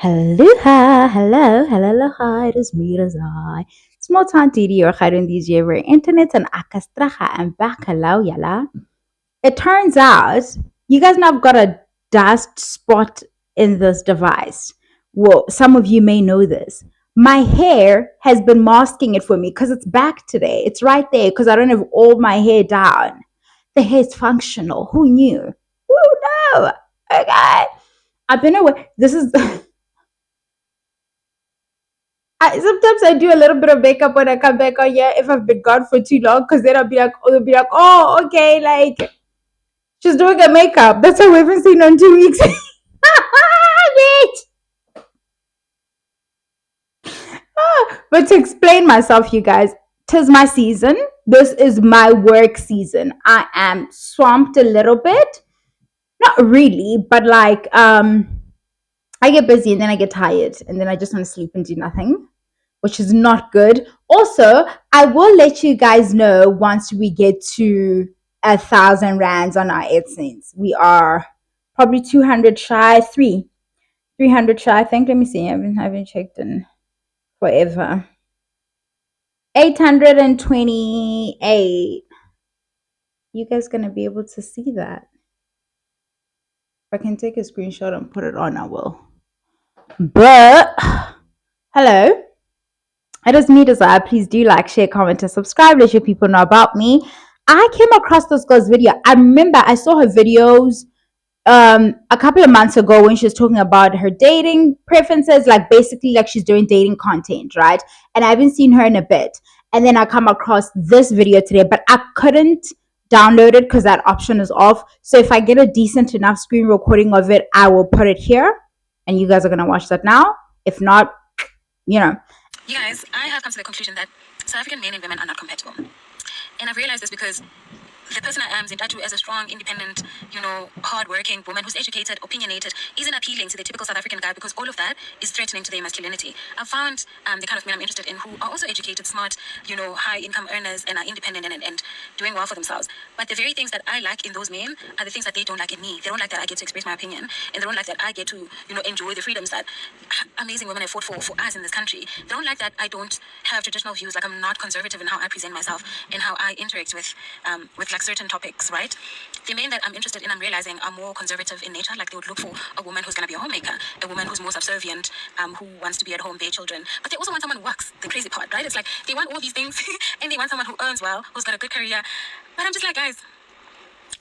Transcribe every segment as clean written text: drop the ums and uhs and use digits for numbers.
Hello, hi, it is me, Razai. Small town TD or Khairun DJ where internet and akastraha and bakalau yala. It turns out you guys now have got a dust spot in this device. Well, some of you may know this. My hair has been masking it for me because it's back today. It's right there because I don't have all my hair down. The hair is functional. Who knew? Who knew? Okay. I've been away. This is sometimes I do a little bit of makeup when I come back on here if I've been gone for too long, because then they'll be like, oh, okay, like she's doing her makeup. That's why we haven't seen her in 2 weeks. But to explain myself, you guys, tis my season. This is my work season. I am swamped a little bit. Not really, but like I get busy and then I get tired and then I just want to sleep and do nothing, which is not good. Also, I will let you guys know once we get to 1,000 rands on our AdSense. We are probably 200 shy, 300 shy. I think. Let me see. I haven't checked in forever. 828. You guys gonna be able to see that? If I can take a screenshot and put it on, I will. But hello. It is me, Desire. Please do like, share, comment, and subscribe. Let your people know about me. I came across this girl's video. I remember I saw her videos a couple of months ago when she was talking about her dating preferences, like basically like she's doing dating content, right? And I haven't seen her in a bit. And then I come across this video today, but I couldn't download it because that option is off. So if I get a decent enough screen recording of it, I will put it here and you guys are gonna watch that now. If not, you know. You guys, I have come to the conclusion that South African men and women are not compatible. And I've realized this because the person I am, Zintatu, as a strong, independent, hardworking woman who's educated, opinionated, isn't appealing to the typical South African guy because all of that is threatening to their masculinity. I've found the kind of men I'm interested in who are also educated, smart, high income earners and are independent and doing well for themselves. But the very things that I like in those men are the things that they don't like in me. They don't like that I get to express my opinion, and they don't like that I get to, enjoy the freedoms that amazing women have fought for us in this country. They don't like that I don't have traditional views, like I'm not conservative in how I present myself and how I interact with like certain topics, right? The men that I'm interested in, I'm realizing, are more conservative in nature. Like they would look for a woman who's going to be a homemaker, a woman who's more subservient, who wants to be at home, their children. But they also want someone who works. The crazy part, right? It's like they want all these things and they want someone who earns well, who's got a good career. But I'm just like, guys,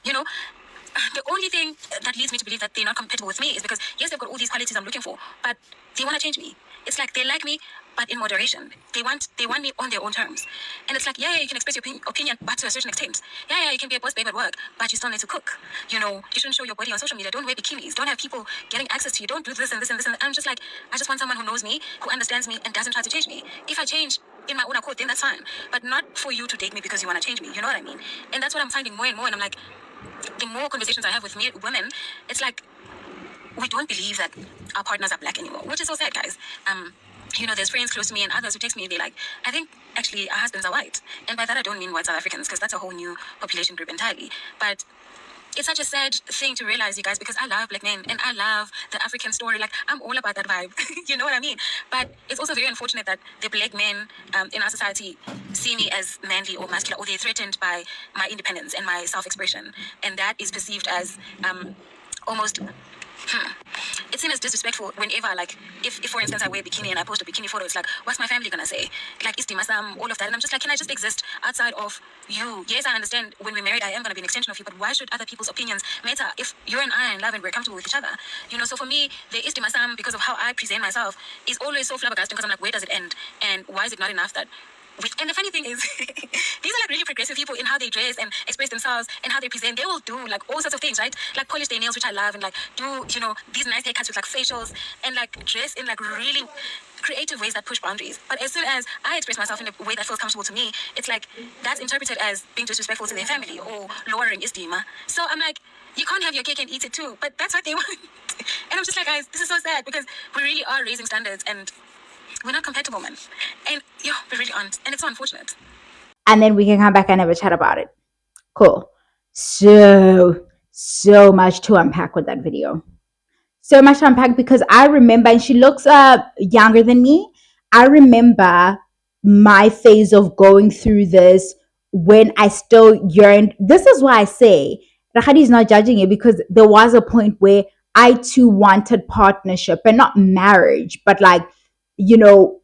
the only thing that leads me to believe that they're not compatible with me is because, yes, they've got all these qualities I'm looking for, but they want to change me. It's like they like me, but in moderation. They want me on their own terms. And it's like, yeah, you can express your opinion, but to a certain extent. Yeah, you can be a boss babe at work, but you still need to cook. You shouldn't show your body on social media. Don't wear bikinis. Don't have people getting access to you. Don't do this and this and this. And I'm just like, I just want someone who knows me, who understands me, and doesn't try to change me. If I change in my own accord, then that's fine. But not for you to date me because you want to change me. You know what I mean? And that's what I'm finding more and more. And I'm like, the more conversations I have with women, it's like we don't believe that our partners are black anymore, which is so sad, guys. There's friends close to me and others who text me and they're like, I think actually our husbands are white. And by that I don't mean white South Africans, because that's a whole new population group entirely. But it's such a sad thing to realize, you guys, because I love black men and I love the African story. Like, I'm all about that vibe. You know what I mean? But it's also very unfortunate that the black men in our society see me as manly or masculine, or they're threatened by my independence and my self-expression. And that is perceived as almost... It's seen as disrespectful whenever, like, if for instance I wear a bikini and I post a bikini photo, it's like, what's my family gonna say? Like, istimasam, all of that. And I'm just like, can I just exist outside of you? Yes, I understand when we're married I am gonna be an extension of you, but why should other people's opinions matter if you and I are in love and we're comfortable with each other? So for me, the istimasam, because of how I present myself, is always so flabbergasting, because I'm like, where does it end? And why is it not enough that... And the funny thing is, these are like really progressive people in how they dress and express themselves and how they present. They will do like all sorts of things, right? Like polish their nails, which I love, and like do, these nice haircuts with like facials, and like dress in like really creative ways that push boundaries. But as soon as I express myself in a way that feels comfortable to me, it's like that's interpreted as being disrespectful to their family or lowering esteem. So I'm like, you can't have your cake and eat it too, but that's what they want. And I'm just like, guys, this is so sad, because we really are raising standards and we're not compatible, man. And we really aren't. And it's so unfortunate. And then we can come back and have a chat about it. Cool. So much to unpack with that video. so much to unpack because I remember, and she looks younger than me. I remember my phase of going through this when I still yearned. This is why I say Rahadi is not judging it, because there was a point where I too wanted partnership and not marriage, but like, you know,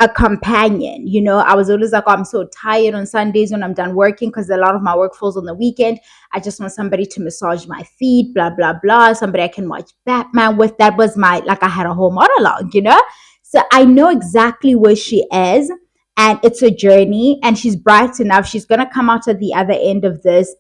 a companion. I was always like, oh, I'm so tired on Sundays when I'm done working because a lot of my work falls on the weekend. I just want somebody to massage my feet, blah, blah, blah. Somebody I can watch Batman with. That was my, like, I had a whole monologue. So I know exactly where she is. And it's a journey, and she's bright enough. She's going to come out at the other end of this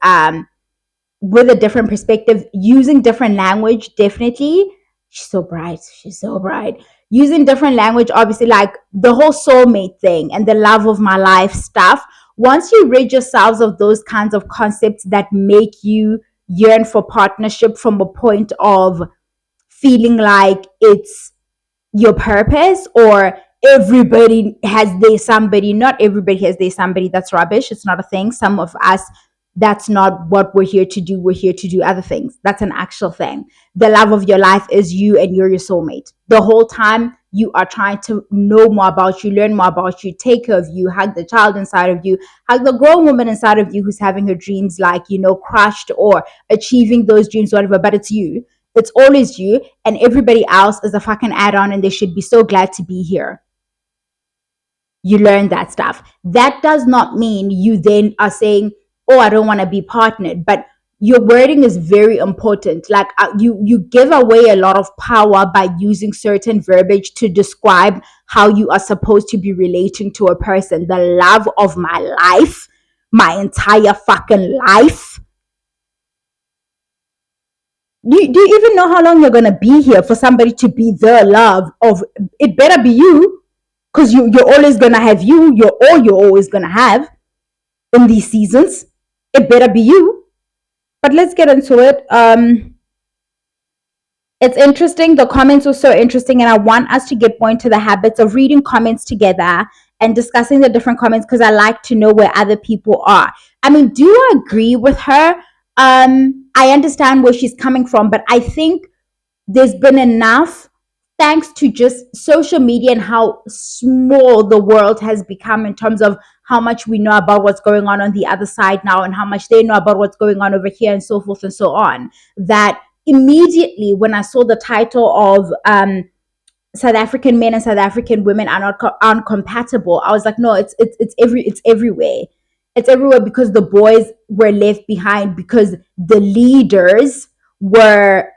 with a different perspective, using different language, definitely. She's so bright. She's so bright. Using different language, obviously, like the whole soulmate thing and the love of my life stuff. Once you rid yourselves of those kinds of concepts that make you yearn for partnership from a point of feeling like it's your purpose, or everybody has their somebody. Not everybody has their somebody. That's rubbish. It's not a thing. Some of us, that's not what we're here to do. We're here to do other things. That's an actual thing. The love of your life is you, and you're your soulmate. The whole time you are trying to know more about you, learn more about you, take care of you, hug the child inside of you, hug the grown woman inside of you who's having her dreams, like, crushed, or achieving those dreams, whatever. But it's you. It's always you, and everybody else is a fucking add on, and they should be so glad to be here. You learn that stuff. That does not mean you then are saying, oh, I don't want to be partnered. But your wording is very important. Like, you give away a lot of power by using certain verbiage to describe how you are supposed to be relating to a person. The love of my life, my entire fucking life. Do you even know how long you're gonna be here for somebody to be the love of it? Better be you, because you're always gonna have you. You're always gonna have in these seasons. It better be you. But let's get into it. It's interesting. The comments were so interesting, and I want us to get more into the habits of reading comments together and discussing the different comments, because I like to know where other people are. I mean, do I agree with her? I understand where she's coming from, but I think there's been enough, thanks to just social media and how small the world has become in terms of how much we know about what's going on the other side now, and how much they know about what's going on over here, and so forth and so on, that immediately when I saw the title of South African men and South African women are not aren't compatible, I was like, no, it's everywhere. It's everywhere, because the boys were left behind, because the leaders were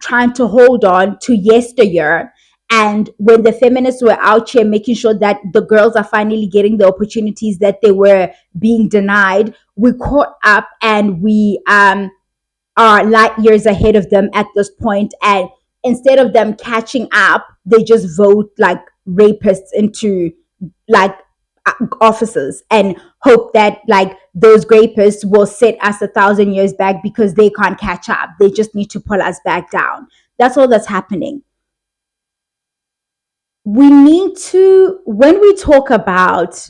trying to hold on to yesteryear. And when the feminists were out here making sure that the girls are finally getting the opportunities that they were being denied, we caught up, and we are light years ahead of them at this point. And instead of them catching up, they just vote like rapists into like offices, and hope that like those rapists will set us 1,000 years back, because they can't catch up. They just need to pull us back down. That's all that's happening. We need to, when we talk about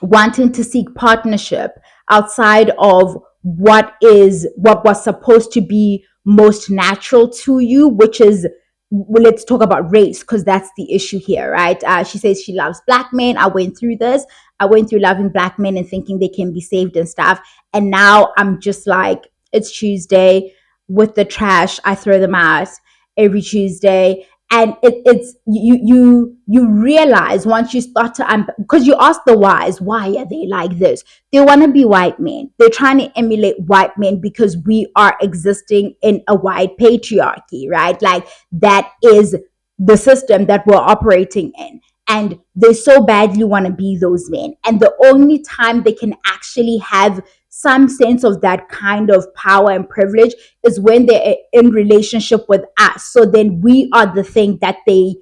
wanting to seek partnership outside of what was supposed to be most natural to you, which is, well, let's talk about race, because that's the issue here, right? She says she loves black men. I went through this. I went through loving black men and thinking they can be saved and stuff, and now I'm just like, it's Tuesday. With the trash, I throw them out every Tuesday. And it's you realize once you start to, because you ask the whys, why are they like this? They want to be white men. They're trying to emulate white men, because we are existing in a white patriarchy, right? Like, that is the system that we're operating in, and they so badly want to be those men. And the only time they can actually have some sense of that kind of power and privilege is when they're in relationship with us. So then we are the thing that they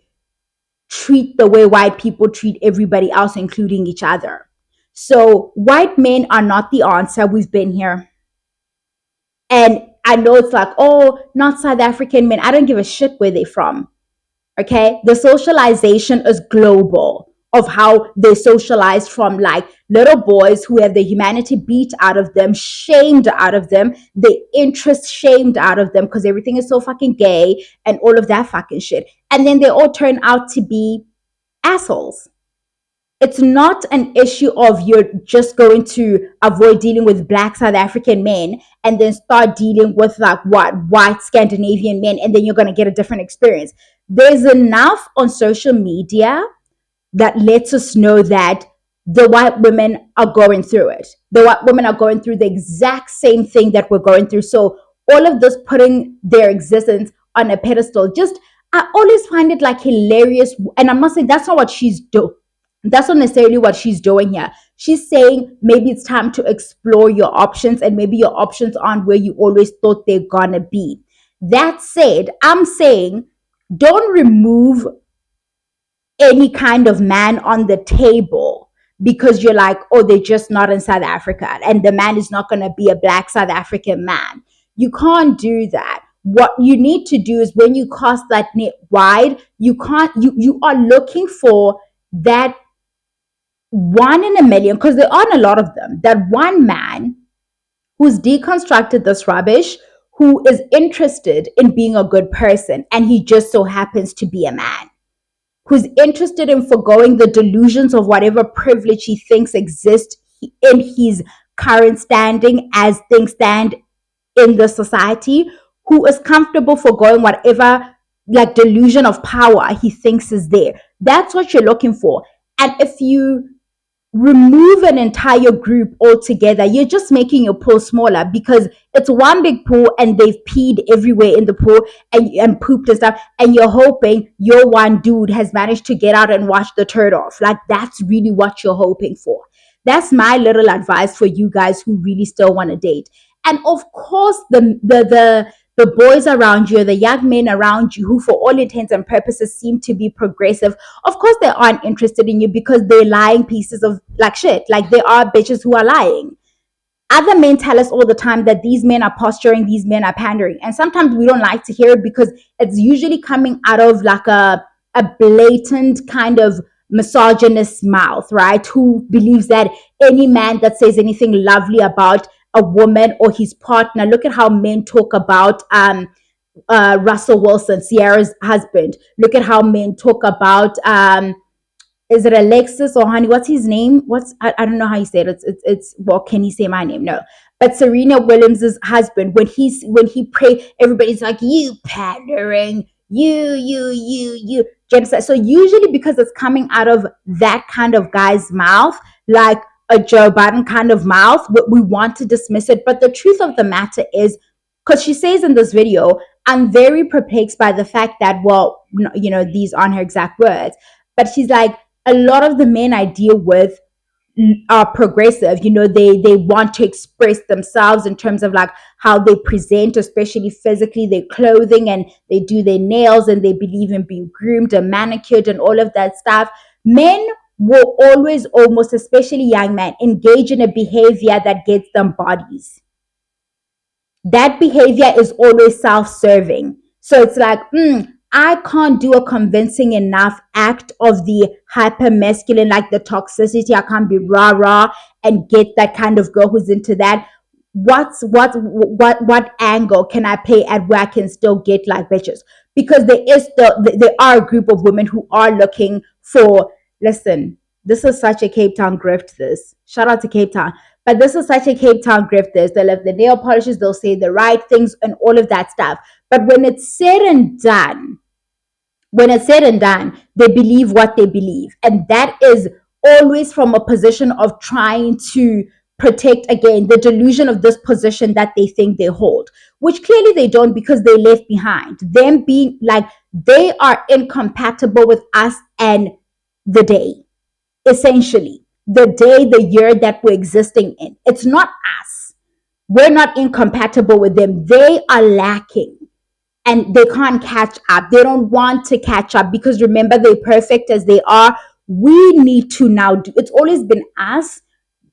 treat the way white people treat everybody else, including each other. So white men are not the answer. We've been here. And I know it's like, oh, not South African men. I don't give a shit where they're from. Okay. The socialization is global. of how they socialized from like little boys who have the humanity beat out of them, shamed out of them, the interest shamed out of them because everything is so fucking gay and all of that fucking shit. And then they all turn out to be assholes. It's not an issue of you're just going to avoid dealing with black South African men and then start dealing with like what white Scandinavian men, and then you're going to get a different experience. There's enough on social media that lets us know that the white women are going through it. The white women are going through the exact same thing that we're going through. So all of this putting their existence on a pedestal, just I always find it like hilarious. And I'm not saying that's not what she's doing. That's not necessarily what she's doing here. She's saying maybe it's time to explore your options, and maybe your options aren't where you always thought they're gonna be. That said, I'm saying don't remove any kind of man on the table because you're like, oh, they're just not in South Africa and the man is not going to be a black South African man. You can't do that. What you need to do is when you cast that net wide, you are looking for that one in a million, because there aren't a lot of them, that one man who's deconstructed this rubbish, who is interested in being a good person, and he just so happens to be a man who's interested in foregoing the delusions of whatever privilege he thinks exist in his current standing as things stand in the society, who is comfortable foregoing whatever like delusion of power he thinks is there. That's what you're looking for. And if you remove an entire group altogether, you're just making your pool smaller because it's one big pool and they've peed everywhere in the pool and pooped and stuff. And you're hoping your one dude has managed to get out and wash the turd off. Like that's really what you're hoping for. That's my little advice for you guys who really still want to date. And of course, the boys around you, the young men around you, who for all intents and purposes seem to be progressive, of course they aren't interested in you because they're lying pieces of like shit. Like there are bitches who are lying. Other men tell us all the time that these men are posturing, these men are pandering. And sometimes we don't like to hear it because it's usually coming out of like a blatant kind of misogynist mouth, right? Who believes that any man that says anything lovely about a woman or his partner, look at how men talk about Russell Wilson, Sierra's husband. Look at how men talk about is it Alexis or Honey? What's his name? I don't know how you say it. It's well, can he say my name? No. But Serena Williams's husband, when he pray, everybody's like, you pandering, you genocide. So usually because it's coming out of that kind of guy's mouth, like a Joe Biden kind of mouth, we want to dismiss it. But the truth of the matter is, because she says in this video, I'm very perplexed by the fact that, well, these aren't her exact words, but she's like, a lot of the men I deal with are progressive. They want to express themselves in terms of like how they present, especially physically, their clothing, and they do their nails, and they believe in being groomed and manicured and all of that stuff. Men will always, almost especially young men, engage in a behavior that gets them bodies. That behavior is always self-serving. So it's like, I can't do a convincing enough act of the hyper masculine, like the toxicity. I can't be rah rah and get that kind of girl who's into that. What angle can I play at where I can still get like bitches? Because there are a group of women who are looking for. Listen, this is such a Cape Town grift. This shout out to Cape Town. But this is such a Cape Town grift. They'll have the nail polishes, they'll say the right things and all of that stuff. But when it's said and done, they believe what they believe. And that is always from a position of trying to protect, again, the delusion of this position that they think they hold, which clearly they don't because they left behind. Them being like, they are incompatible with us and the day, essentially. The day, the year that we're existing in. It's not us. We're not incompatible with them. They are lacking and they can't catch up. They don't want to catch up because remember, they're perfect as they are. We need to now do, it's always been us,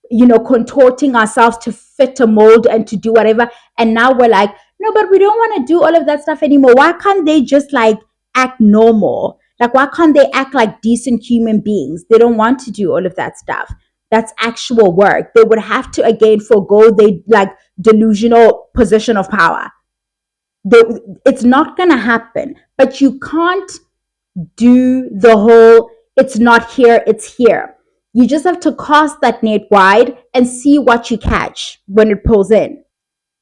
contorting ourselves to fit a mold and to do whatever. And now we're like, no, but we don't want to do all of that stuff anymore. Why can't they just like act normal? Like, why can't they act like decent human beings? They don't want to do all of that stuff. That's actual work. They would have to again forego the like delusional position of power. They, it's not gonna happen. But you can't do the whole it's not here, it's here. You just have to cast that net wide and see what you catch when it pulls in.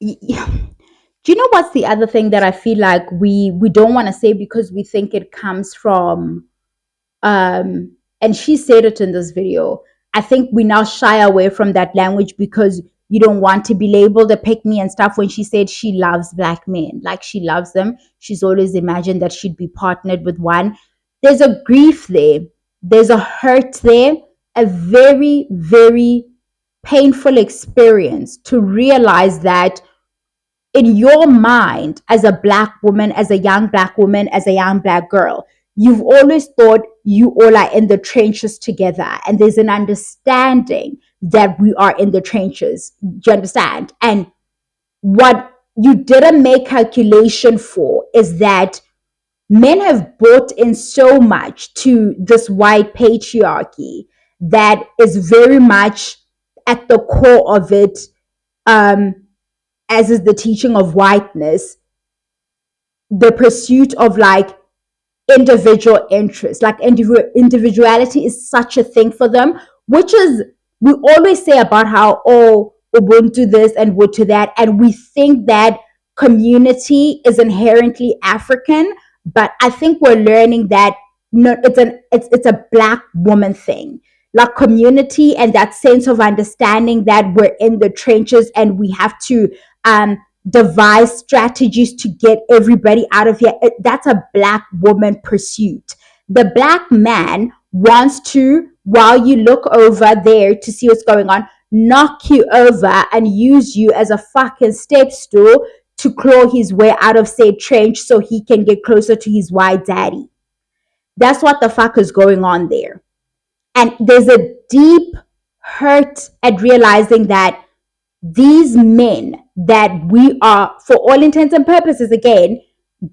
Do you know what's the other thing that I feel like we don't want to say because we think it comes from and she said it in this video. I think we now shy away from that language because you don't want to be labeled a pick me and stuff. When she said she loves black men, like she loves them, she's always imagined that she'd be partnered with one. There's a grief there, there's a hurt there, a very, very painful experience to realize that in your mind as a black woman, as a young black woman, as a young black girl, you've always thought you all are in the trenches together. And there's an understanding that we are in the trenches. Do you understand? And what you didn't make calculation for is that men have bought in so much to this white patriarchy that is very much at the core of it, um, as is the teaching of whiteness, the pursuit of like individual interest. Like individuality is such a thing for them, which is, we always say about how, oh, Ubuntu this and Ubuntu that. And we think that community is inherently African. But I think we're learning that no, it's a black woman thing. Like community and that sense of understanding that we're in the trenches and we have to um devise strategies to get everybody out of here. That's a black woman pursuit. The black man wants to, while you look over there to see what's going on, knock you over and use you as a fucking step stool to claw his way out of said trench so he can get closer to his white daddy. That's what the fuck is going on there. And there's a deep hurt at realizing that these men that we are, for all intents and purposes, again,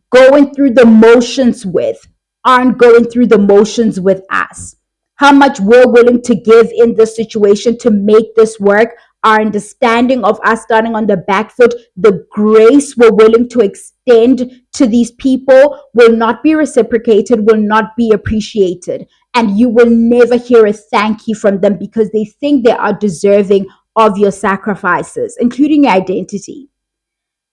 going through the motions with, aren't going through the motions with us. How much we're willing to give in this situation to make this work, our understanding of us starting on the back foot, the grace we're willing to extend to these people will not be reciprocated, will not be appreciated. And you will never hear a thank you from them because they think they are deserving of your sacrifices, including your identity.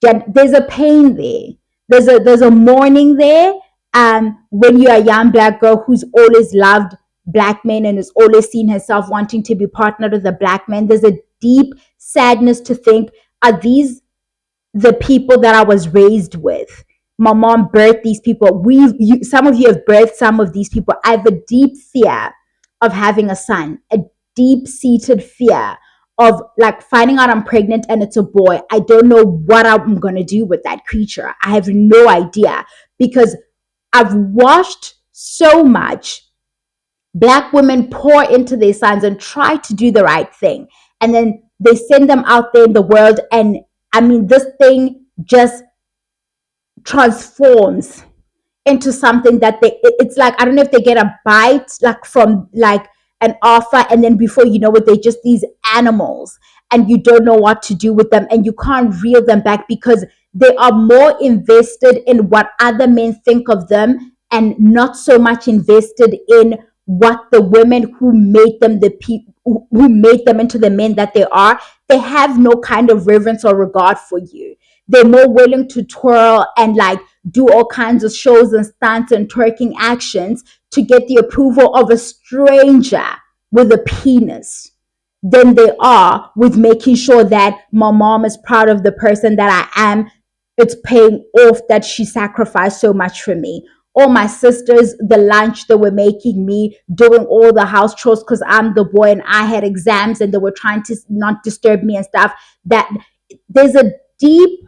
There's a pain there. There's a mourning there. When you're a young black girl who's always loved black men and has always seen herself wanting to be partnered with a black man, there's a deep sadness to think, are these the people that I was raised with? My mom birthed these people. Some of you have birthed some of these people. I have a deep fear of having a son, a deep seated fear of like finding out I'm pregnant and it's a boy. I don't know what I'm going to do with that creature. I have no idea because I've watched so much black women pour into their sons and try to do the right thing. And then they send them out there in the world. And I mean, this thing just transforms into something that it's like, I don't know if they get a bite like from like an offer, and then before you know it, they're just these animals and you don't know what to do with them and you can't reel them back because they are more invested in what other men think of them and not so much invested in what the women who made them the people who made them into the men that they are. They have no kind of reverence or regard for you. They're more willing to twirl and like do all kinds of shows and stunts and twerking actions to get the approval of a stranger with a penis than they are with making sure that my mom is proud of the person that I am. It's paying off that she sacrificed so much for me. All my sisters, the lunch they were making me, doing all the house chores because I'm the boy and I had exams and they were trying to not disturb me and stuff. That there's a deep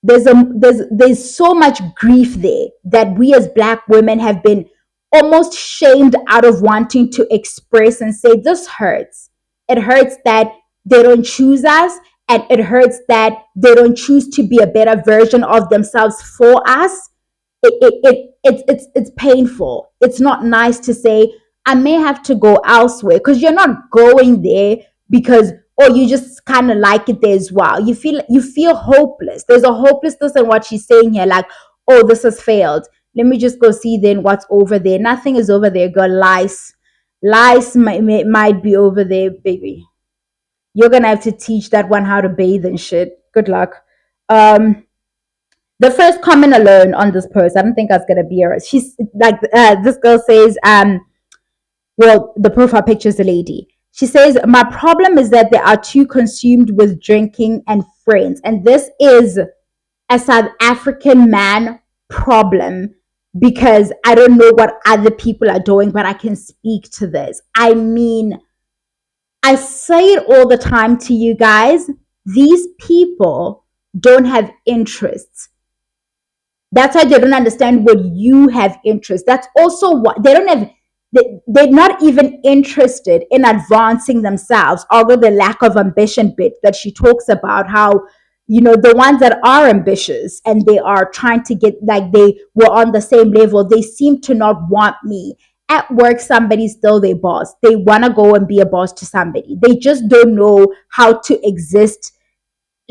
there's so much grief there that we as black women have been almost shamed out of wanting to express and say this hurts. It hurts that they don't choose us, and it hurts that they don't choose to be a better version of themselves for us. it's painful. It's not nice to say I may have to go elsewhere, because you're not going there because, or you just kind of like it there as well. You feel hopeless. There's a hopelessness in what she's saying here, like, oh, this has failed. Let me just go see then what's over there. Nothing is over there, girl. Lice might be over there, baby. You're gonna have to teach that one how to bathe and shit. Good luck. Um, the first comment alone on this post, I don't think I was gonna be her. She's like, this girl says, well, the profile picture is a lady. She says, my problem is that they are too consumed with drinking and friends, and this is a South African man problem, because I don't know what other people are doing, but I can speak to this. I mean, I say it all the time to you guys. These people don't have interests. That's why they don't understand what you have interest. That's also what they don't have. They're not even interested in advancing themselves, although the lack of ambition bit that she talks about, how, the ones that are ambitious and they are trying to get, like, they were on the same level, they seem to not want me. At work, somebody's still their boss. They want to go and be a boss to somebody. They just don't know how to exist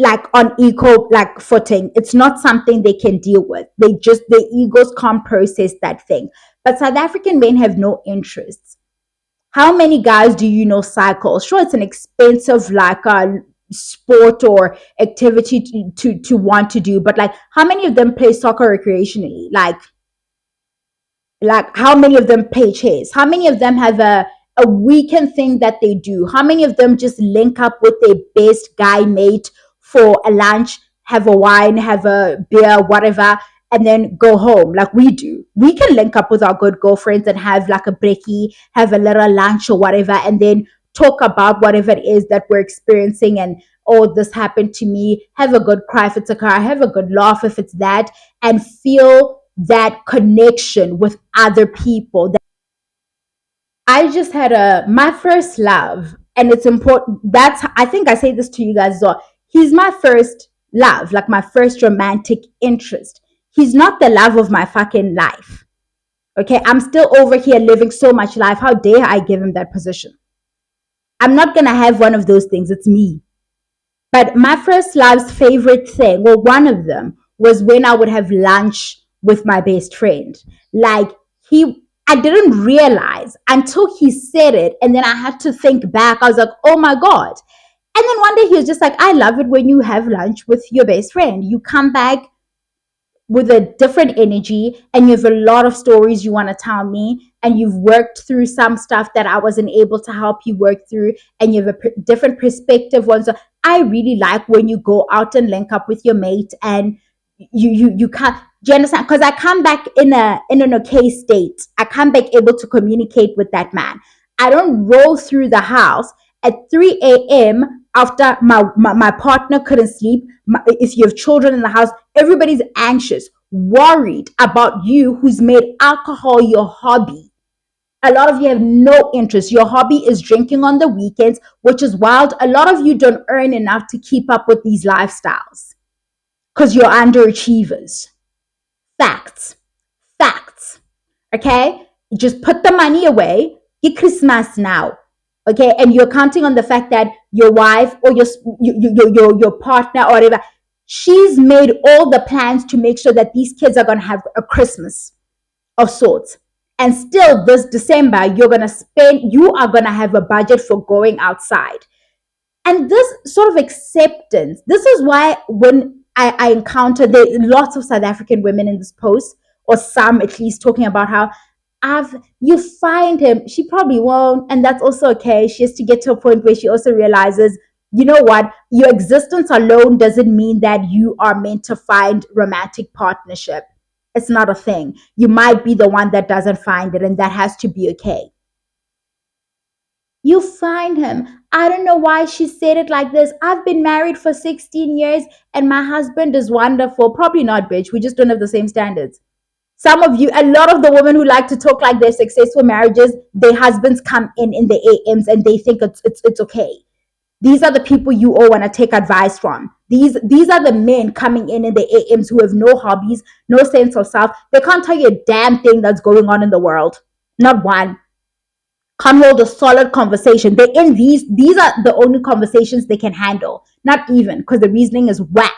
like on equal like footing. It's not something they can deal with. Their egos can't process that thing. But South African men have no interests. How many guys do you know cycle? Sure, it's an expensive like sport or activity to want to do, but like, how many of them play soccer recreationally? Like, how many of them play chess? How many of them have a weekend thing that they do? How many of them just link up with their best guy mate for a lunch, have a wine, have a beer, whatever, and then go home like we do? We can link up with our good girlfriends and have like a brekkie, have a little lunch or whatever, and then talk about whatever it is that we're experiencing, and, oh, this happened to me. Have a good cry if it's a cry, have a good laugh if it's that, and feel that connection with other people. I just had my first love, and it's important. That's, I think I say this to you guys as well. He's my first love, like my first romantic interest. He's not the love of my fucking life. Okay, I'm still over here living so much life. How dare I give him that position? I'm not gonna have one of those things. It's me. But my first love's favorite thing, well, one of them was when I would have lunch with my best friend. Like, I didn't realize until he said it. And then I had to think back. I was like, oh my God. And then one day he was just like, I love it when you have lunch with your best friend. You come back with a different energy, and you have a lot of stories you want to tell me, and you've worked through some stuff that I wasn't able to help you work through, and you have a different perspective on. So I really like when you go out and link up with your mate, and you can't, do you understand? Because I come back in an okay state. I come back able to communicate with that man. I don't roll through the house at 3 a.m. after my partner couldn't sleep. If you have children in the house, everybody's anxious, worried about you, who's made alcohol your hobby. A lot of you have no interest. Your hobby is drinking on the weekends, which is wild. A lot of you don't earn enough to keep up with these lifestyles because you're underachievers. Facts. Facts. Okay? Just put the money away. Get Christmas now. Okay? And you're counting on the fact that your wife or your partner or whatever, she's made all the plans to make sure that these kids are going to have a Christmas of sorts. And still this December, you are going to have a budget for going outside. And this sort of acceptance, this is why when I encounter lots of South African women in this post, or some at least, talking about how you find him, she probably won't, and that's also okay. She has to get to a point where she also realizes, you know what, your existence alone doesn't mean that you are meant to find romantic partnership. It's not a thing. You might be the one that doesn't find it, and that has to be okay. You find him. I don't know why she said it like this. I've been married for 16 years and my husband is wonderful. Probably not, bitch. We just don't have the same standards. Some of you, a lot of the women who like to talk like they're successful marriages, their husbands come in the AMs and they think it's okay. These are the people you all want to take advice from. These are the men coming in the AMs who have no hobbies, no sense of self. They can't tell you a damn thing that's going on in the world. Not one. Can't hold a solid conversation. They in these are the only conversations they can handle. Not even because the reasoning is whack.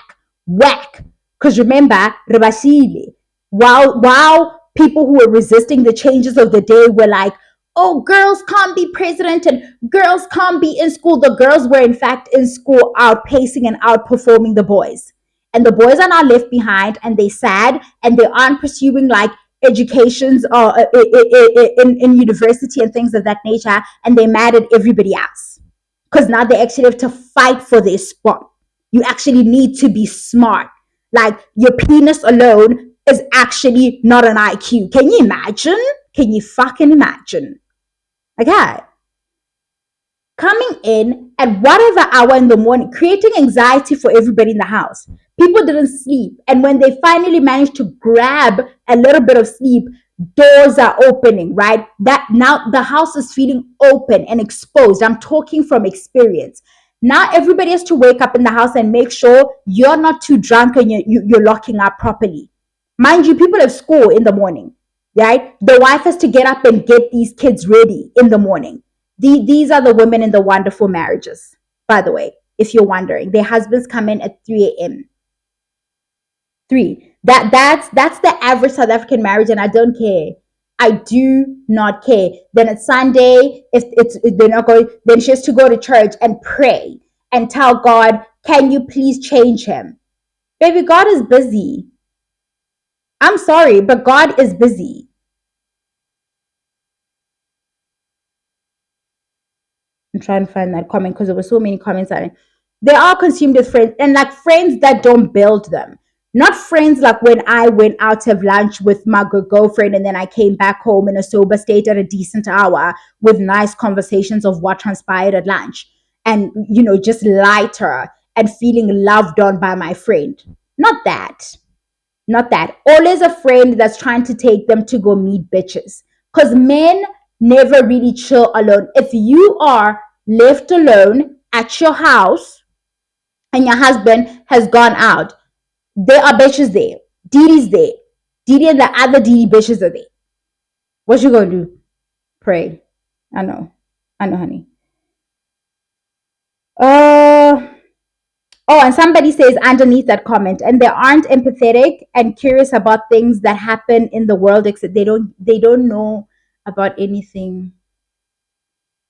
Because remember, Rabashile, while people who were resisting the changes of the day were like, oh, girls can't be president and girls can't be in school. The girls were in fact in school outpacing and outperforming the boys. And the boys are now left behind and they sad and they aren't pursuing like educations or in university and things of that nature, and they're mad at everybody else because now they actually have to fight for their spot. You actually need to be smart. Like your penis alone is actually not an IQ. Can you imagine? Can you fucking imagine? Okay, coming in at whatever hour in the morning, creating anxiety for everybody in the house. People didn't sleep. And when they finally managed to grab a little bit of sleep, doors are opening, right? That now the house is feeling open and exposed. I'm talking from experience. Now everybody has to wake up in the house and make sure you're not too drunk and you're locking up properly. Mind you, people have school in the morning, right? The wife has to get up and get these kids ready in the morning. These are the women in the wonderful marriages, by the way, if you're wondering. Their husbands come in at 3 a.m. 3. That's the average South African marriage, and I don't care. I do not care. Then it's Sunday. If they're not going, then she has to go to church and pray and tell God, can you please change him? Baby, God is busy. I'm sorry, but God is busy. I'm trying to find that comment because there were so many comments on it. They are consumed with friends and like friends that don't build them. Not friends like when I went out to have lunch with my good girlfriend and then I came back home in a sober state at a decent hour with nice conversations of what transpired at lunch and, just lighter and feeling loved on by my friend. Not that. Not that. Always a friend that's trying to take them to go meet bitches. Because men never really chill alone. If you are left alone at your house and your husband has gone out, there are bitches there. Didi's there. Didi and the other Didi bitches are there. What you gonna do? Pray. I know. I know, honey. Uh Oh, and somebody says underneath that comment, and they aren't empathetic and curious about things that happen in the world, except they don't know about anything.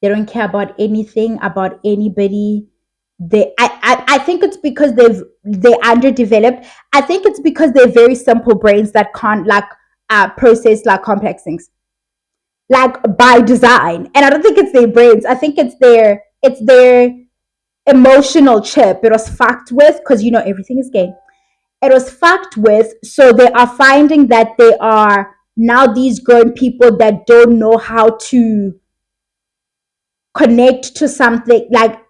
They don't care about anything about anybody. I think it's because they're underdeveloped. I think it's because they're very simple brains that can't like process like complex things. Like by design. And I don't think it's their brains. I think it's their emotional chip. It was fucked with because everything is gay. It was fucked with. So they are finding that they are now these grown people that don't know how to connect to something. Like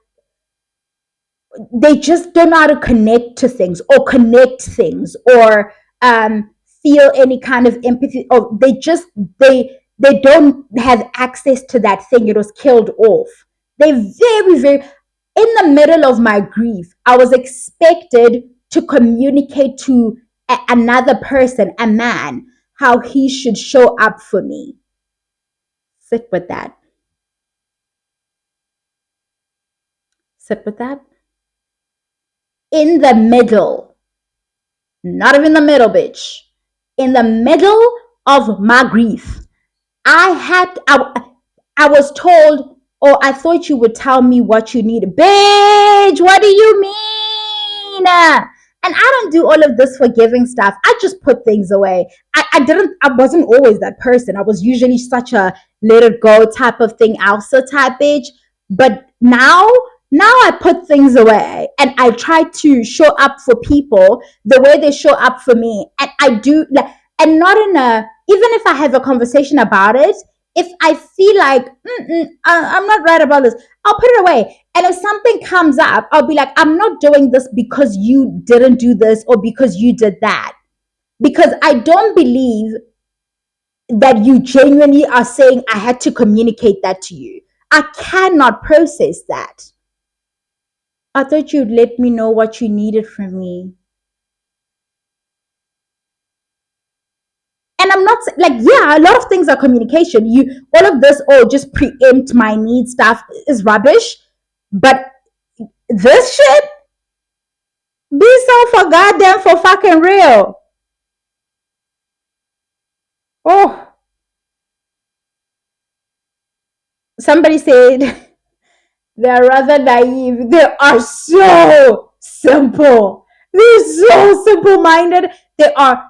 they just don't know how to connect to things or connect things or feel any kind of empathy, or they don't have access to that thing. It was killed off. They very, very, in the middle of my grief, I was expected to communicate to another person, a man, how he should show up for me. Sit with that. Sit with that. In the middle, not even the middle, bitch. In the middle of my grief, I was told, oh, I thought you would tell me what you need. Bitch, what do you mean? And I don't do all of this forgiving stuff. I just put things away. I wasn't always that person. I was usually such a let it go type of thing, Elsa type bitch. But now I put things away and I try to show up for people the way they show up for me. And I do, like, and not in a, even if I have a conversation about it, if I feel like I'm not right about this, I'll put it away. And if something comes up, I'll be like, I'm not doing this because you didn't do this or because you did that. Because I don't believe that you genuinely are saying, I had to communicate that to you. I cannot process that. I thought you'd let me know what you needed from me. And I'm not like, yeah, a lot of things are communication. You all of this, oh, just preempt my need stuff is rubbish. But this shit, be so for goddamn for fucking real. Oh, somebody said they're rather naive. They are so simple. They're so simple minded. They are.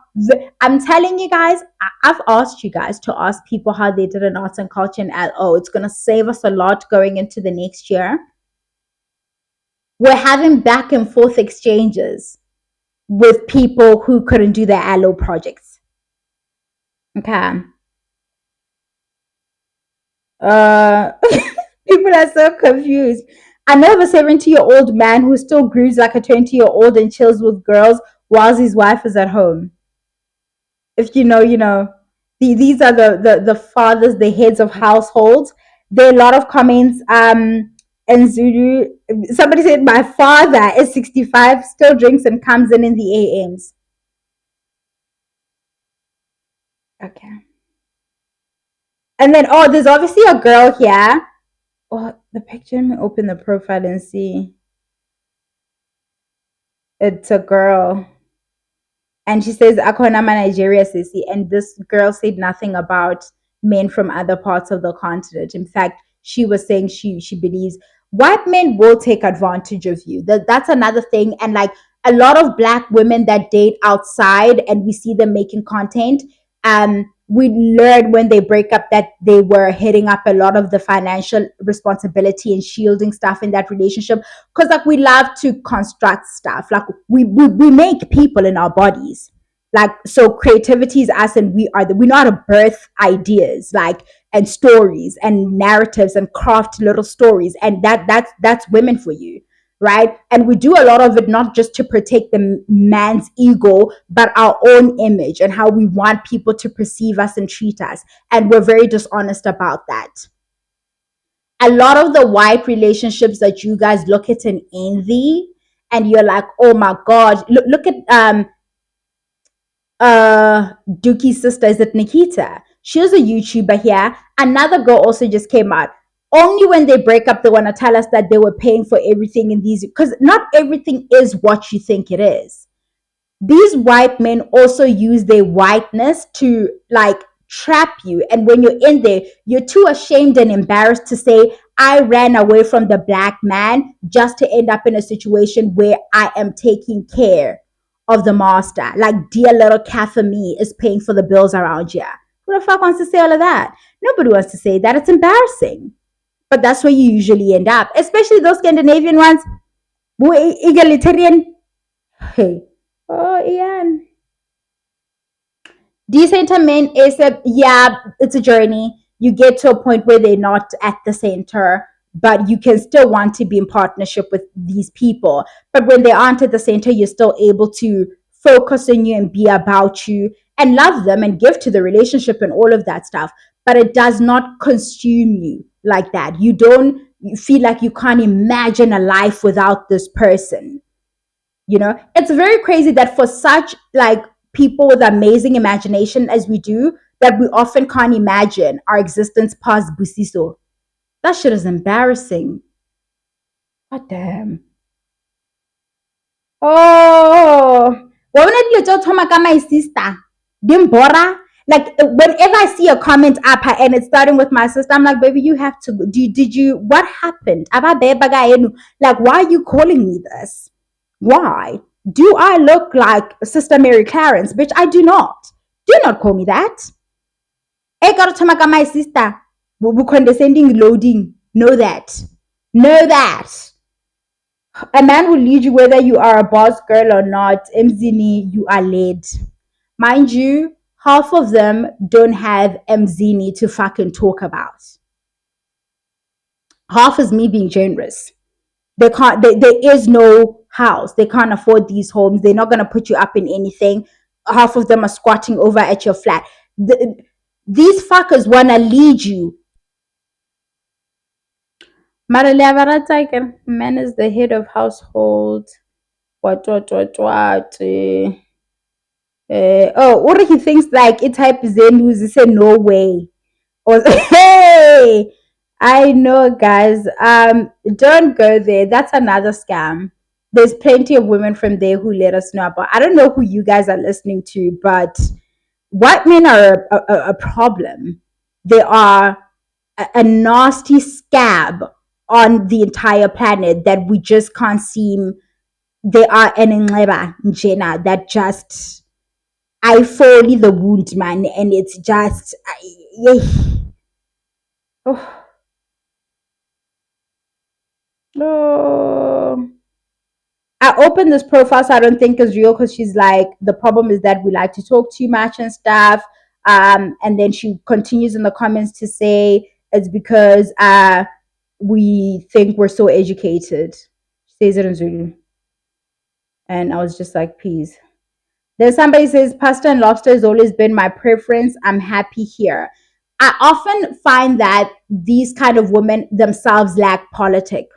I'm telling you guys, I've asked you guys to ask people how they did in arts and culture and LO. It's going to save us a lot going into the next year. We're having back and forth exchanges with people who couldn't do their LO projects. Okay. Uh, People are so confused. I know of a 70-year-old man who still grieves like a 20-year-old and chills with girls whilst his wife is at home. If you know, you know. These are the fathers, the heads of households. There are a lot of comments. In Zulu, somebody said, "My father is 65, still drinks and comes in the AMs." Okay. And then, oh, there's obviously a girl here. Oh, the picture. Let me open the profile and see. It's a girl. And she says, Akonama Nigeria, Sissy. And this girl said nothing about men from other parts of the continent. In fact, she was saying she believes white men will take advantage of you. That's another thing. And like a lot of black women that date outside and we see them making content, we learned when they break up that they were hitting up a lot of the financial responsibility and shielding stuff in that relationship. Because like we love to construct stuff. Like we make people in our bodies. Like so creativity is us and we know how to birth ideas like and stories and narratives and craft little stories. And that's women for you, right? And we do a lot of it not just to protect the man's ego, but our own image and how we want people to perceive us and treat us. And we're very dishonest about that. A lot of the white relationships that you guys look at and envy, and you're like, oh my God, look at Dookie's sister, is it Nikita? She was a YouTuber here. Another girl also just came out. Only when they break up, they want to tell us that they were paying for everything in these, because not everything is what you think it is. These white men also use their whiteness to like trap you. And when you're in there, you're too ashamed and embarrassed to say, I ran away from the black man just to end up in a situation where I am taking care of the master. Like, dear little cat for me is paying for the bills around here. Who the fuck wants to say all of that? Nobody wants to say that. It's embarrassing. But that's where you usually end up, especially those Scandinavian ones. Egalitarian. Hey. Oh, Ian. Decenter men is a, yeah, it's a journey. You get to a point where they're not at the center, but you can still want to be in partnership with these people. But when they aren't at the center, you're still able to focus on you and be about you and love them and give to the relationship and all of that stuff. But it does not consume you like that. You don't feel like you can't imagine a life without this person. You know, it's very crazy that for such like people with amazing imagination as we do, that we often can't imagine our existence past Busiso. That shit is embarrassing. God damn. Oh, when did you talk about my sister? Dimbora. Like whenever I see a comment up and it's starting with my sister, I'm like, baby, you have to. Did you? What happened? Like, why are you calling me this? Why? Do I look like Sister Mary Clarence? Bitch, I do not. Do not call me that. I got to talk my sister. We condescending loading. Know that. Know that. A man will lead you whether you are a boss girl or not. Mzini, you are led. Mind you, half of them don't have Mzini to fucking talk about. Half is me being generous. They can't. There is no house. They can't afford these homes. They're not gonna put you up in anything. Half of them are squatting over at your flat. These fuckers wanna lead you. Mara le abarata ke man is the head of household. What? Oh, or he thinks like it type Zen who's say no way. Or hey, I know, guys. Don't go there. That's another scam. There's plenty of women from there who let us know about. I don't know who you guys are listening to, but white men are a problem. They are a nasty scab on the entire planet that we just can't seem. They are an inleba njena that just I foley the wound, man, and it's just oh, oh. I opened this profile so I don't think it's real because she's like the problem is that we like to talk too much and stuff. And then she continues in the comments to say it's because we think we're so educated. She says it in Zulu, and I was just like, please. Then somebody says pasta and lobster has always been my preference. I'm happy here. I often find that these kind of women themselves lack politics.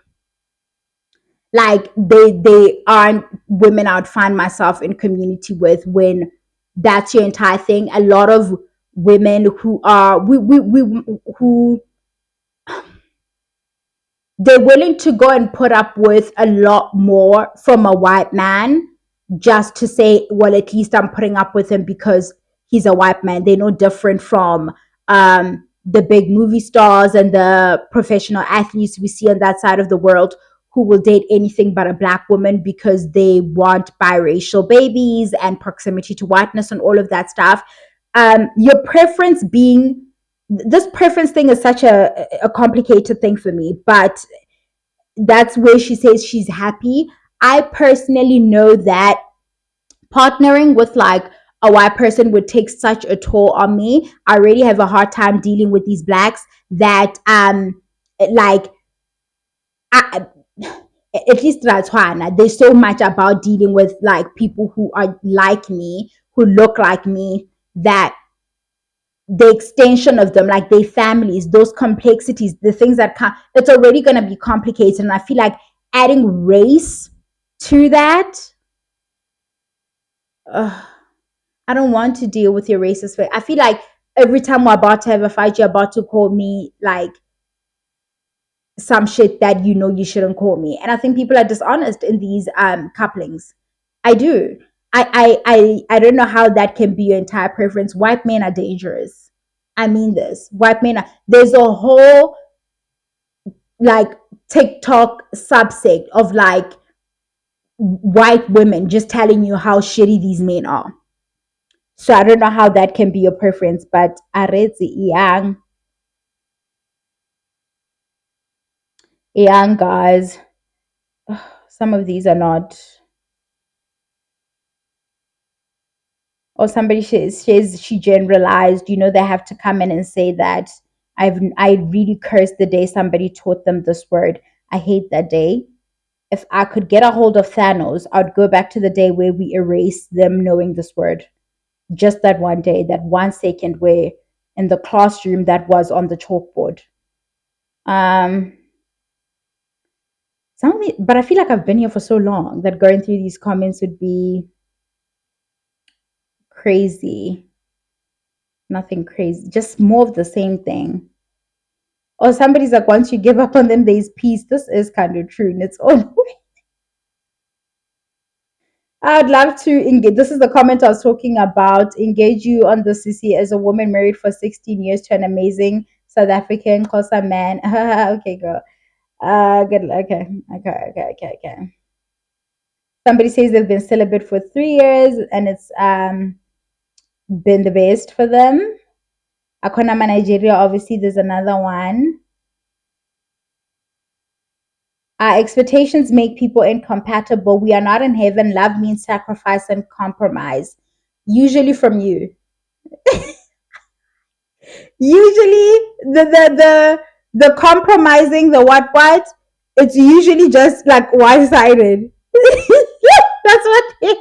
Like they aren't women I would find myself in community with when that's your entire thing. A lot of women who are we who they're willing to go and put up with a lot more from a white man just to say, well, at least I'm putting up with him because he's a white man. They're no different from the big movie stars and the professional athletes we see on that side of the world who will date anything but a black woman because they want biracial babies and proximity to whiteness and all of that stuff. Your preference being this preference thing is such a complicated thing for me, but that's where she says she's happy. I personally know that partnering with like a white person would take such a toll on me. I already have a hard time dealing with these blacks that like I, at least that's why there's so much about dealing with like people who are like me, who look like me, that the extension of them, like their families, those complexities, the things that come, it's already going to be complicated. And I feel like adding race to that, uh, I don't want to deal with your racist face. I feel like every time we're about to have a fight, you're about to call me like some shit that you know you shouldn't call me. And I think people are dishonest in these couplings. I do. I don't know how that can be your entire preference. White men are dangerous. I mean this. White men are, there's a whole like TikTok subset of like white women just telling you how shitty these men are. So I don't know how that can be your preference, but young guys, some of these are not. Or somebody says she generalized. You know, they have to come in and say that I really cursed the day somebody taught them this word. I hate that day. If I could get a hold of Thanos, I'd go back to the day where we erase them knowing this word. Just that one day, that 1 second where in the classroom that was on the chalkboard. Um, something, but I feel like I've been here for so long that going through these comments would be crazy. Nothing crazy, just more of the same thing. Or somebody's like, once you give up on them, there's peace. This is kind of true in its own way. I'd love to engage. This is the comment I was talking about. Engage you on the CC as a woman married for 16 years to an amazing South African Xhosa man. Okay, girl. Good. Okay. Somebody says they've been celibate for 3 years and it's been the best for them. Akonama Nigeria, obviously, there's another one. Our expectations make people incompatible. We are not in heaven. Love means sacrifice and compromise. Usually from you. Usually the compromising, the what, it's usually just like one sided. That's what it,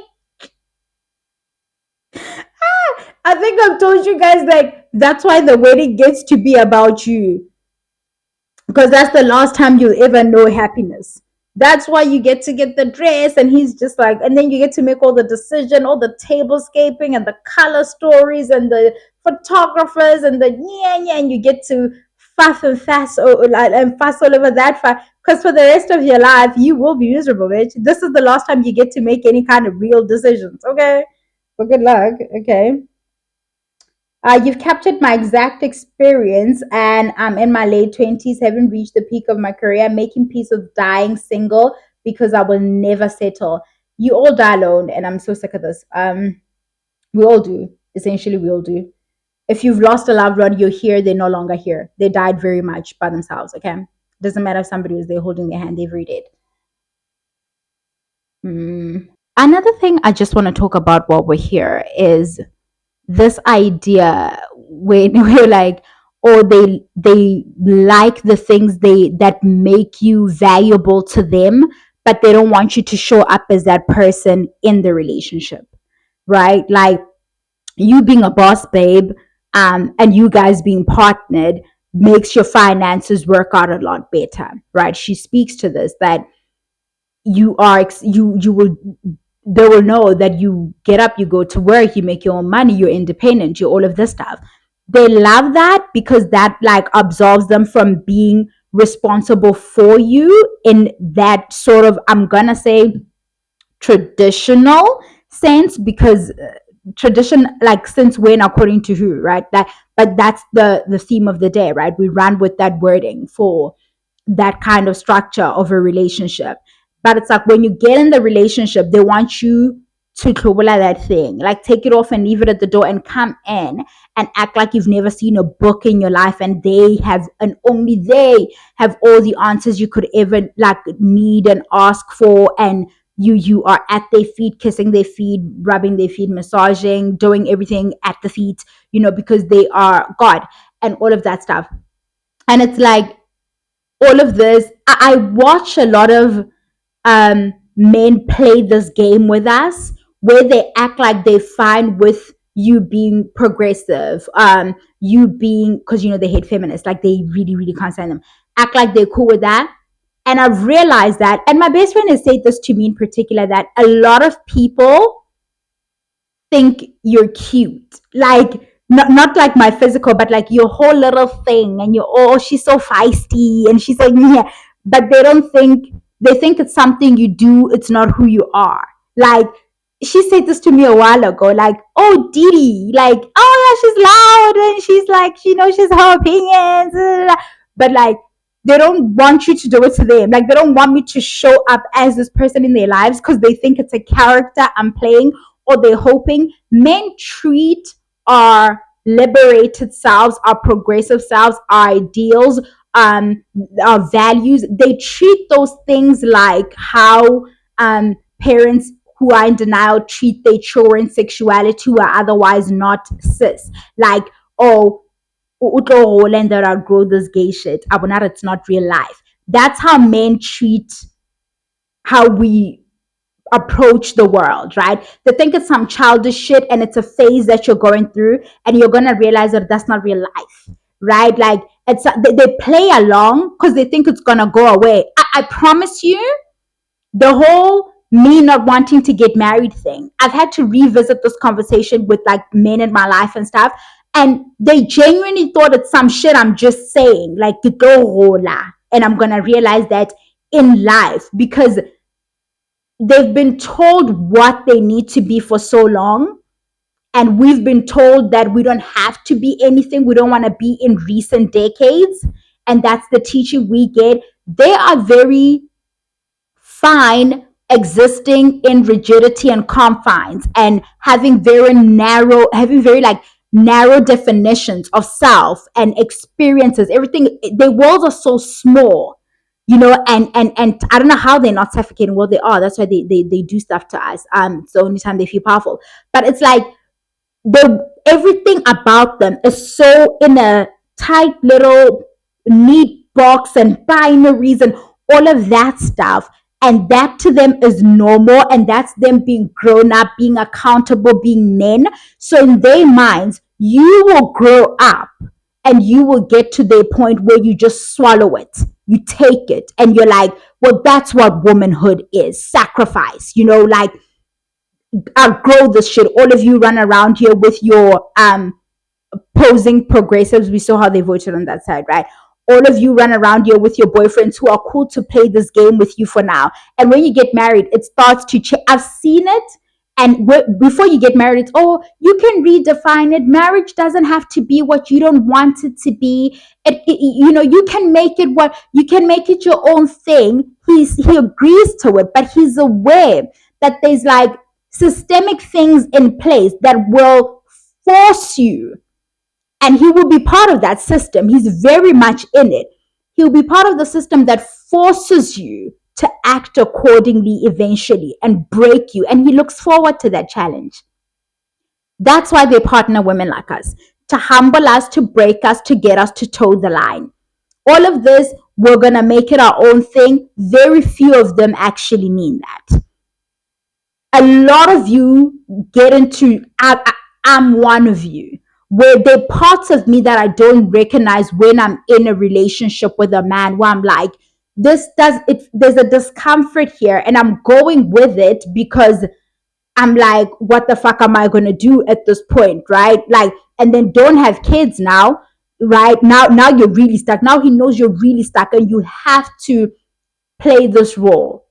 I think I've told you guys like that's why the wedding gets to be about you. because that's the last time you'll ever know happiness. That's why you get the dress, and he's just like, and then you get to make all the decision, all the tablescaping and the color stories and the photographers and the yeah yeah, and you get to fuss and fuss all over that. Because for the rest of your life, you will be miserable, bitch. This is the last time you get to make any kind of real decisions. Okay, well, good luck. Okay. You've captured my exact experience, and I'm in my late 20s, having reached the peak of my career, making peace with dying single because I will never settle. You all die alone, and I'm so sick of this. We all do. Essentially, we all do. If you've lost a loved one, you're here, they're no longer here. They died very much by themselves, okay? Doesn't matter if somebody was there holding their hand, they've already dead. Another thing I just want to talk about while we're here is this idea when we're like, oh, they like the things they that make you valuable to them, but they don't want you to show up as that person in the relationship, right? Like you being a boss babe, and you guys being partnered makes your finances work out a lot better, right? She speaks to this, that you will, they will know that you get up, you go to work, you make your own money, you're independent, you're all of this stuff. They love that because that like absolves them from being responsible for you in that sort of, I'm gonna say, traditional sense, because tradition, like since when, according to who, right? That, but that's the theme of the day, right? We run with that wording for that kind of structure of a relationship. But it's like when you get in the relationship, they want you to klobula that thing, like take it off and leave it at the door and come in and act like you've never seen a book in your life, and they have, and only they have all the answers you could ever like need and ask for, and you are at their feet, kissing their feet, rubbing their feet, massaging, doing everything at the feet, because they are God and all of that stuff. And it's like all of this. I watch a lot of men play this game with us, where they act like they're fine with you being progressive, you being, because they hate feminists, like they really, really can't stand them. Act like they're cool with that. And I've realized that, and my best friend has said this to me in particular, that a lot of people think you're cute. Like, not like my physical, but like your whole little thing. And you're, oh, she's so feisty. And she's like, yeah. But they think it's something you do. It's not who you are. Like, she said this to me a while ago, like, oh, Didi, like, oh, yeah, she's loud. And she's like, she's her opinions. But like, they don't want you to do it to them. Like, they don't want me to show up as this person in their lives because they think it's a character I'm playing, or they're hoping. Men treat our liberated selves, our progressive selves, our ideals, our values, they treat those things like how parents who are in denial treat their children's sexuality who are otherwise not cis. Like, oh, and that I grow this gay shit. Abonara, it's not real life. That's how men treat how we approach the world, right? They think it's some childish shit and it's a phase that you're going through, and you're gonna realize that that's not real life, right? Like, they play along because they think it's gonna go away. I promise you, the whole me not wanting to get married thing, I've had to revisit this conversation with like men in my life and stuff, and they genuinely thought it's some shit I'm just saying, like, and I'm gonna realize that in life, because they've been told what they need to be for so long, and we've been told that we don't have to be anything we don't want to be in recent decades, and that's the teaching we get. They are very fine existing in rigidity and confines, and having very like narrow definitions of self and experiences, everything. Their worlds are so small, and I don't know how they're not suffocating. Well, they are. That's why they do stuff to us. It's the only time they feel powerful. But it's like everything about them is so in a tight little neat box, and binaries and all of that stuff. And that to them is normal, and that's them being grown up, being accountable, being men. So in their minds, you will grow up and you will get to the point where you just swallow it. You take it and you're like, well, that's what womanhood is, sacrifice, like, outgrow this shit. All of you run around here with your posing progressives. We saw how they voted on that side, right? All of you run around here with your boyfriends who are cool to play this game with you for now. And when you get married, it starts to change. I've seen it. And before you get married, it's, oh, you can redefine it. Marriage doesn't have to be what you don't want it to be. You can make it you can make it your own thing. He agrees to it, but he's aware that there's like systemic things in place that will force you, and he will be part of that system. He's very much in it. He'll be part of the system that forces you to act accordingly eventually and break you. And he looks forward to that challenge. That's why they partner women like us, to humble us, to break us, to get us to toe the line. All of this, we're going to make it our own thing. Very few of them actually mean that. A lot of you get into, I'm one of you, where there are parts of me that I don't recognize when I'm in a relationship with a man, where I'm like, there's a discomfort here, and I'm going with it because I'm like, what the fuck am I going to do at this point, right? Like, and then don't have kids now, right? Now you're really stuck. Now he knows you're really stuck, and you have to play this role.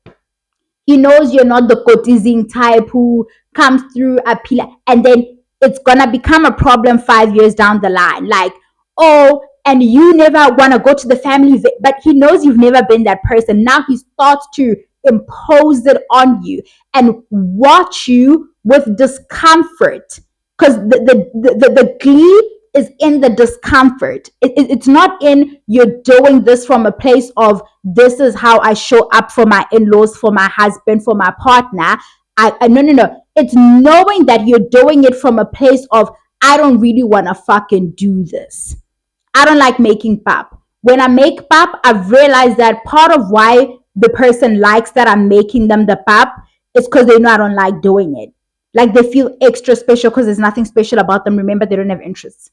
He knows you're not the cotizing type who comes through a pillar, and then it's gonna become a problem 5 years down the line. Like, oh, and you never want to go to the family, but he knows you've never been that person. Now he starts to impose it on you and watch you with discomfort, because the glee is in the discomfort. It's not in you're doing this from a place of, this is how I show up for my in-laws, for my husband, for my partner. No. It's knowing that you're doing it from a place of, I don't really want to fucking do this. I don't like making pap. When I make pap, I've realized that part of why the person likes that I'm making them the pap is because they know I don't like doing it. Like, they feel extra special because there's nothing special about them. Remember, they don't have interests.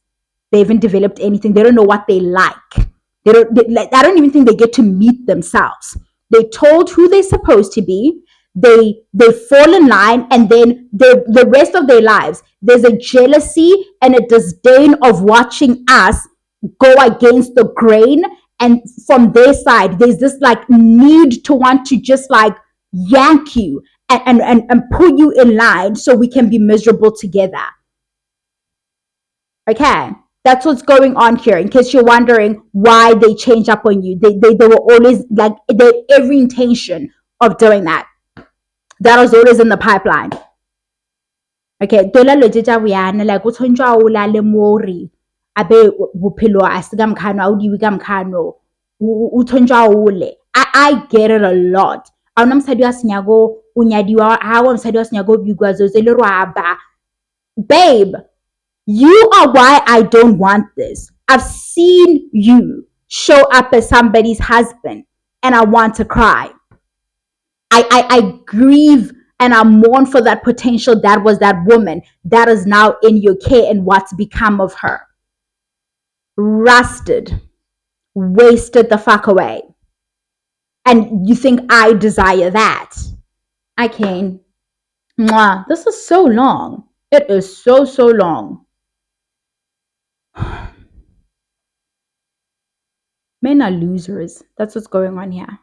They haven't developed anything. They don't know what they like. I don't even think they get to meet themselves. They told who they're supposed to be. They fall in line, and then the rest of their lives, there's a jealousy and a disdain of watching us go against the grain. And from their side, there's this like need to want to just like yank you and pull you in line so we can be miserable together. Okay, that's what's going on here. In case you're wondering why they change up on you, they were always like, they had every intention of doing that. That was always in the pipeline. Okay, tola loje tsa boyana, like o tshwantswa o la le mori abe bophelo a se ka mkhano a o diwe ka mkhano o tshwantswa o le. I get it a lot. A ona mosadi wa senyago o nyadiwa, ha wa mosadi wa senyago bigwa zo tse le rwaba. Babe, you are why I don't want this. I've seen you show up as somebody's husband, and I want to cry. I grieve and I mourn for that potential that was that woman that is now in your care, and what's become of her. Rusted, wasted the fuck away. And you think I desire that? I can't. Mwah. This is so long. It is so long. Men are losers. That's what's going on here.